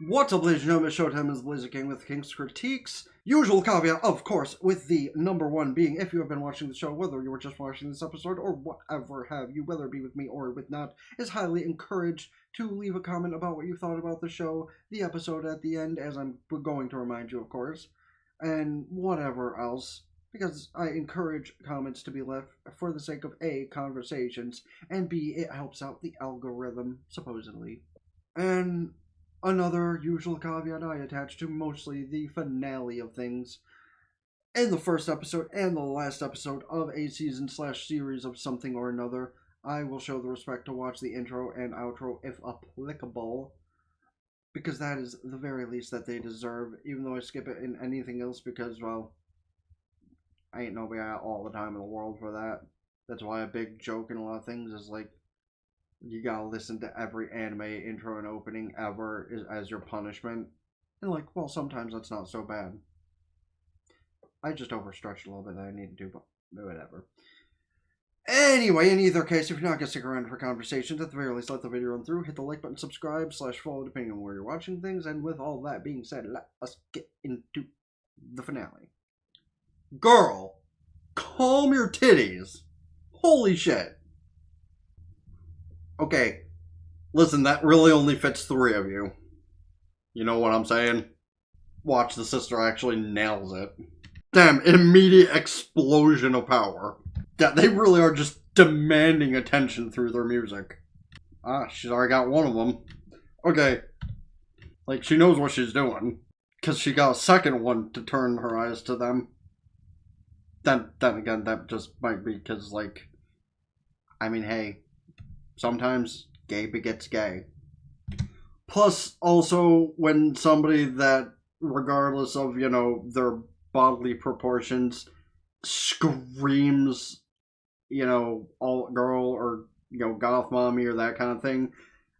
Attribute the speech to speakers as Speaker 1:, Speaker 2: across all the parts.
Speaker 1: What's up, ladies and gentlemen? Showtime is Blazer King with King's Critiques. Usual caveat, of course, with the number one being, if you have been watching the show, whether you were just watching this episode or whatever have you, whether it be with me or with not, is highly encouraged to leave a comment about what you thought about the show, the episode at the end, as I'm going to remind you, of course, and whatever else, because I encourage comments to be left for the sake of A, conversations, and B, it helps out the algorithm, supposedly. And another usual caveat I attach to mostly the finale of things. In the first episode and the last episode of a season/series of something or another, I will show the respect to watch the intro and outro if applicable, because that is the very least that they deserve, even though I skip it in anything else because, well, I ain't nobody out all the time in the world for that. That's why a big joke in a lot of things is like, you gotta listen to every anime intro and opening ever as your punishment. And like, well, sometimes that's not so bad. I just overstretched a little bit that I needed to, but whatever. Anyway, in either case, if you're not gonna stick around for conversations, at the very least, let the video run through, hit the like button, subscribe, /follow, depending on where you're watching things, and with all that being said, let us get into the finale. Girl, calm your titties. Holy shit. Okay, listen, that really only fits 3 of you. You know what I'm saying? Watch, the sister actually nails it. Damn, an immediate explosion of power. Yeah, they really are just demanding attention through their music. Ah, she's already got one of them. Okay, like, she knows what she's doing, because she got a second one to turn her eyes to them. Then again, that just might be because, like, I mean, hey, sometimes gay begets gay. Plus, also, when somebody that, regardless of, you know, their bodily proportions, screams, you know, alt girl or, you know, goth mommy or that kind of thing,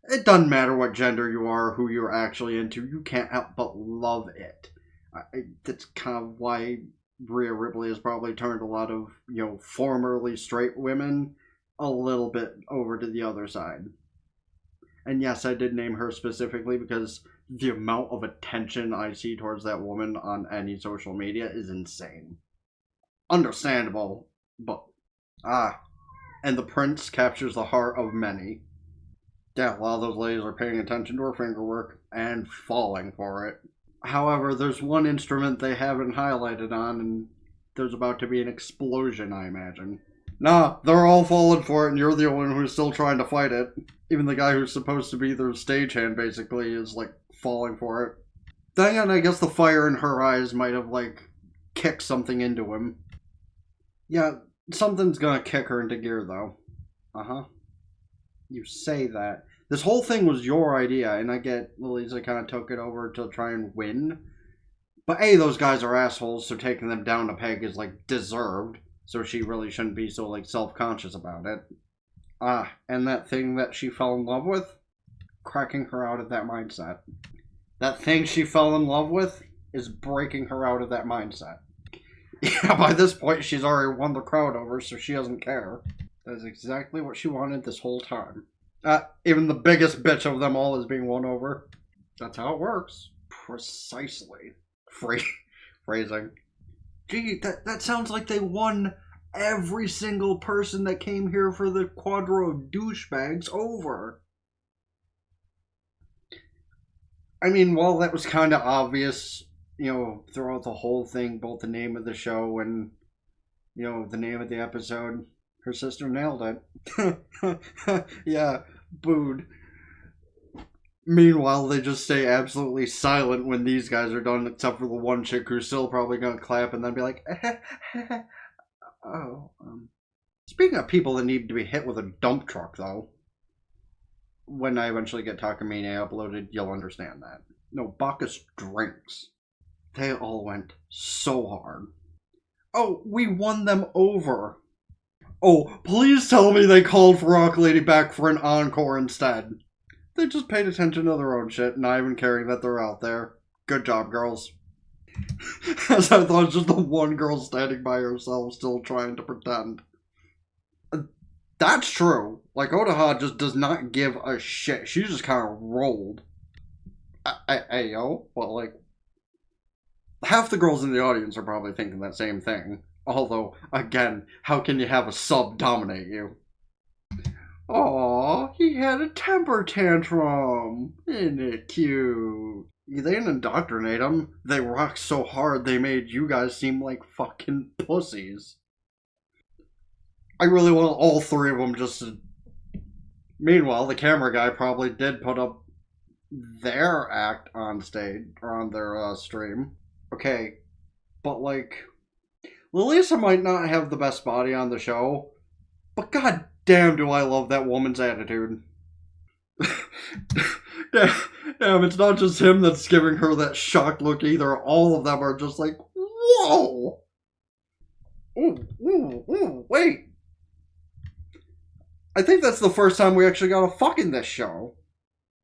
Speaker 1: it doesn't matter what gender you are, who you're actually into, you can't help but love it. That's kind of why Rhea Ripley has probably turned a lot of, you know, formerly straight women a little bit over to the other side. And yes, I did name her specifically because the amount of attention I see towards that woman on any social media is insane. Understandable, but and the prince captures the heart of many. Yeah, a lot of those ladies are paying attention to her fingerwork and falling for it. However, there's one instrument they haven't highlighted on, and there's about to be an explosion, I imagine. Nah, they're all falling for it, and you're the only one who's still trying to fight it. Even the guy who's supposed to be their stagehand, basically, is, like, falling for it. Then again, I guess the fire in her eyes might have, like, kicked something into him. Yeah, something's gonna kick her into gear, though. Uh-huh. You say that. This whole thing was your idea, and I get Lisa kind of took it over to try and win. But A, those guys are assholes, so taking them down a peg is, like, deserved. So she really shouldn't be so, like, self-conscious about it. And that thing that she fell in love with? Cracking her out of that mindset. That thing she fell in love with is breaking her out of that mindset. Yeah, by this point, she's already won the crowd over, so she doesn't care. That's exactly what she wanted this whole time. Even the biggest bitch of them all is being won over. That's how it works. Precisely. Phrasing. Gee, that sounds like they won every single person that came here for the quadro of douchebags over. I mean, while that was kind of obvious, you know, throughout the whole thing, both the name of the show and, you know, the name of the episode, her sister nailed it. Yeah, booed. Meanwhile, they just stay absolutely silent when these guys are done, except for the one chick who's still probably gonna clap and then be like, Speaking of people that need to be hit with a dump truck, though, when I eventually get Takamine uploaded, you'll understand that. No, Bacchus drinks. They all went so hard. Oh, we won them over. Oh, please tell me they called for Rock Lady back for an encore instead. They just paid attention to their own shit, not even caring that they're out there. Good job, girls. As I thought, just the one girl standing by herself, still trying to pretend. That's true. Like, Otoha just does not give a shit. She just kind of rolled. Yo, well, like, half the girls in the audience are probably thinking that same thing. Although, again, how can you have a sub dominate you? Aw, he had a temper tantrum. Isn't it cute? They didn't indoctrinate him. They rocked so hard they made you guys seem like fucking pussies. I really want all three of them just to... Meanwhile, the camera guy probably did put up their act on stage, or on their stream. Okay, but like... Lalisa might not have the best body on the show, but god damn do I love that woman's attitude. Damn, it's not just him that's giving her that shocked look either. All of them are just like, whoa! Ooh, wait. I think that's the first time we actually got a fuck in this show.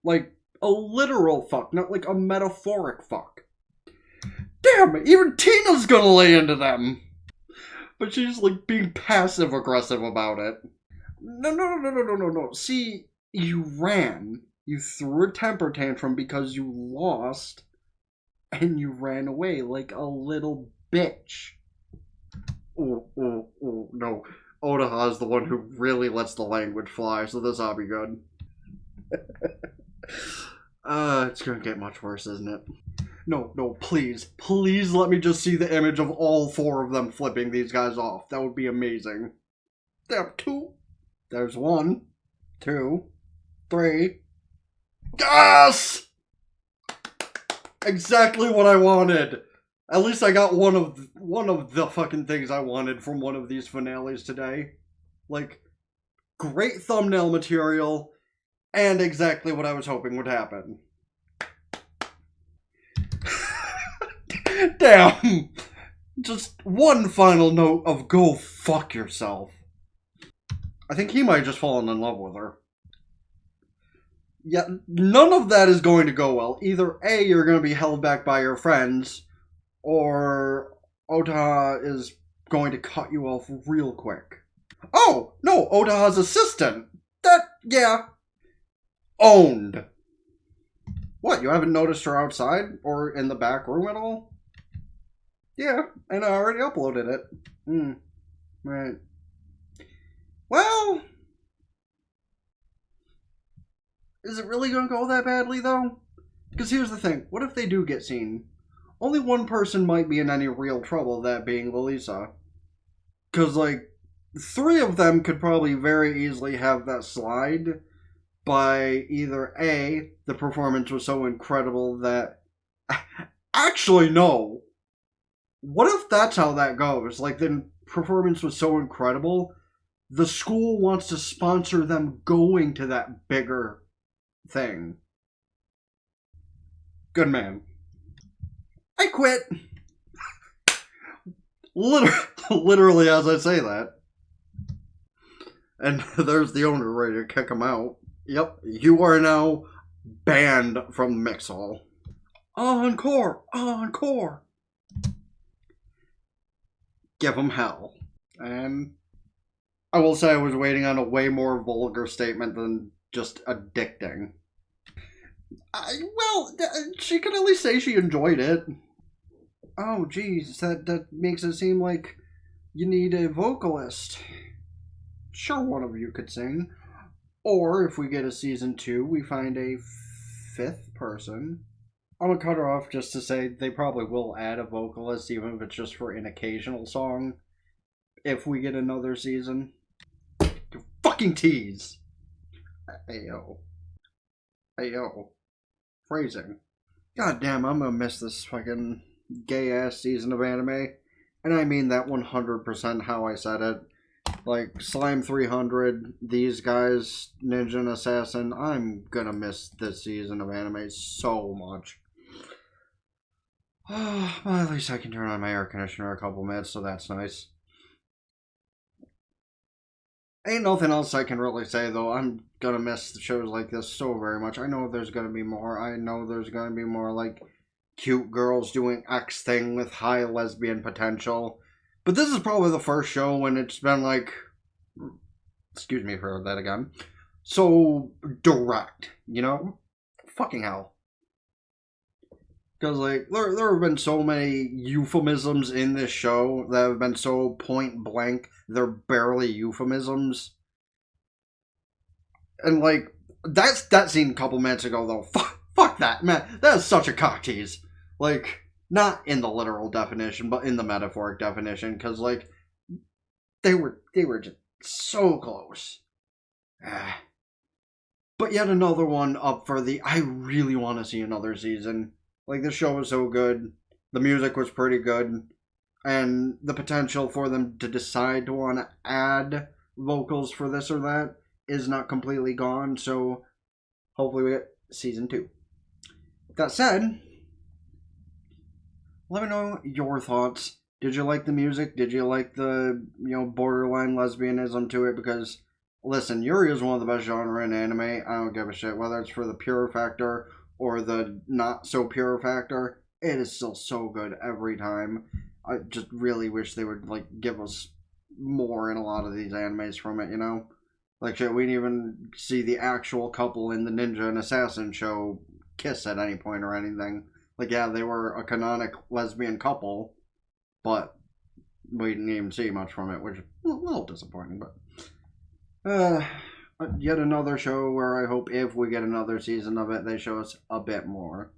Speaker 1: Like, a literal fuck, not like a metaphoric fuck. Damn, even Tina's gonna lay into them! But she's like being passive aggressive about it. No. See, you ran. You threw a temper tantrum because you lost, and you ran away like a little bitch. Oh, no. Otoha is the one who really lets the language fly, so this ought to be good. It's gonna get much worse, isn't it? No, please let me just see the image of all four of them flipping these guys off. That would be amazing. There are two. There's 1, 2, 3. Yes! Exactly what I wanted. At least I got one of the fucking things I wanted from one of these finales today. Like, great thumbnail material, and exactly what I was hoping would happen. Damn! Just one final note of go fuck yourself. I think he might have just fallen in love with her. Yeah, none of that is going to go well. Either A, you're going to be held back by your friends, or Otoha is going to cut you off real quick. Oh, no, Otoha's assistant. Yeah. Owned. What, you haven't noticed her outside or in the back room at all? Yeah, and I already uploaded it. Right. Well, is it really going to go that badly, though? Because here's the thing. What if they do get seen? Only one person might be in any real trouble, that being Lalisa. Because, like, 3 of them could probably very easily have that slide by either A, the performance was so incredible that... Actually, no. What if that's how that goes? Like, the performance was so incredible, the school wants to sponsor them going to that bigger thing. Good man. I quit. Literally as I say that. And there's the owner ready to kick him out. Yep, you are now banned from the mix hall. Encore! Give him hell. And I will say I was waiting on a way more vulgar statement than just addicting. She could at least say she enjoyed it. Oh, geez, that makes it seem like you need a vocalist. Sure, one of you could sing. Or, if we get a season 2, we find a 5th person. I'm gonna cut her off just to say they probably will add a vocalist, even if it's just for an occasional song. If we get another season. You fucking tease! Ayo. Phrasing. God damn, I'm gonna miss this fucking gay-ass season of anime. And I mean that 100% how I said it. Like, Slime 300, these guys, Ninja and Assassin, I'm gonna miss this season of anime so much. Well, at least I can turn on my air conditioner a couple minutes, so that's nice. Ain't nothing else I can really say, though. I'm gonna miss the shows like this so very much. I know there's gonna be more. I know there's gonna be more, like, cute girls doing X thing with high lesbian potential. But this is probably the first show when it's been, like... Excuse me for that again. So direct, you know? Fucking hell. Because, like, there have been so many euphemisms in this show that have been so point blank, they're barely euphemisms. And, like, that scene a couple minutes ago, though, fuck that, man. That is such a cock tease. Like, not in the literal definition, but in the metaphoric definition, because, like, they were just so close. But yet another one up for the, I really want to see another season. Like, the show was so good, the music was pretty good, and the potential for them to decide to want to add vocals for this or that is not completely gone, so hopefully we get season 2. With that said, let me know your thoughts. Did you like the music? Did you like the, borderline lesbianism to it? Because, listen, Yuri is one of the best genre in anime. I don't give a shit whether it's for the pure factor or the not so pure factor. It is still so good every time. I just really wish they would, like, give us more in a lot of these animes from it, Like, shit, we didn't even see the actual couple in the Ninja and Assassin show kiss at any point or anything. Like, yeah, they were a canonic lesbian couple, but we didn't even see much from it, which is a little disappointing, but... yet another show where I hope if we get another season of it, they show us a bit more.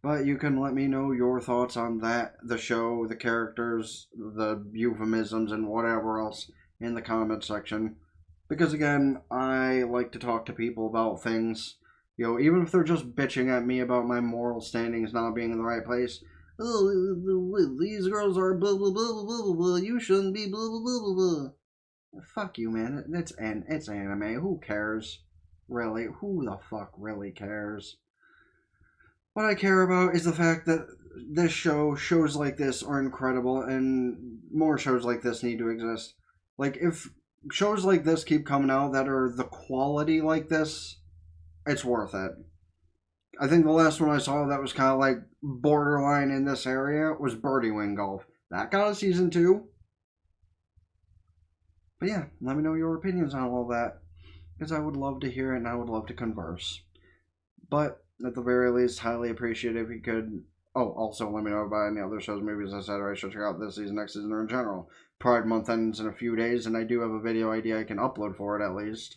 Speaker 1: But you can let me know your thoughts on that, the show, the characters, the euphemisms, and whatever else in the comment section. Because again, I like to talk to people about things. Even if they're just bitching at me about my moral standings not being in the right place. Oh, these girls are blah blah blah blah blah blah. You shouldn't be blah blah blah blah blah. Fuck you, man. It's anime. Who cares? Really? Who the fuck really cares? What I care about is the fact that this shows like this are incredible, and more shows like this need to exist. Like, if shows like this keep coming out that are the quality like this, it's worth it. I think the last one I saw that was kind of like borderline in this area was Birdie Wing Golf. That got a season 2. But yeah, let me know your opinions on all that, because I would love to hear it and I would love to converse. But at the very least, highly appreciate if you could. Oh, also let me know about any other shows, movies, etc. I should check out this season, next season, or in general. Pride Month ends in a few days, and I do have a video idea I can upload for it at least.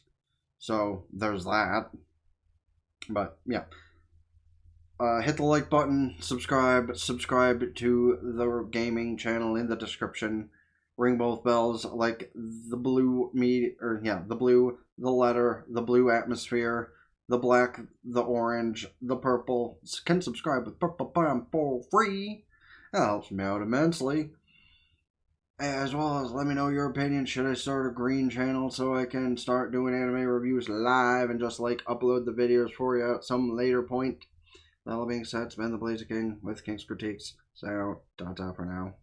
Speaker 1: So there's that. But yeah. Hit the like button, subscribe to the gaming channel in the description. Ring both bells like the blue the blue, the letter, the blue atmosphere, the black, the orange, the purple. Can subscribe with purple button for free. That helps me out immensely. As well as let me know your opinion. Should I start a green channel so I can start doing anime reviews live and just like upload the videos for you at some later point? That all being said, it's been the Blazer King with King's Critiques. So, ta-ta for now.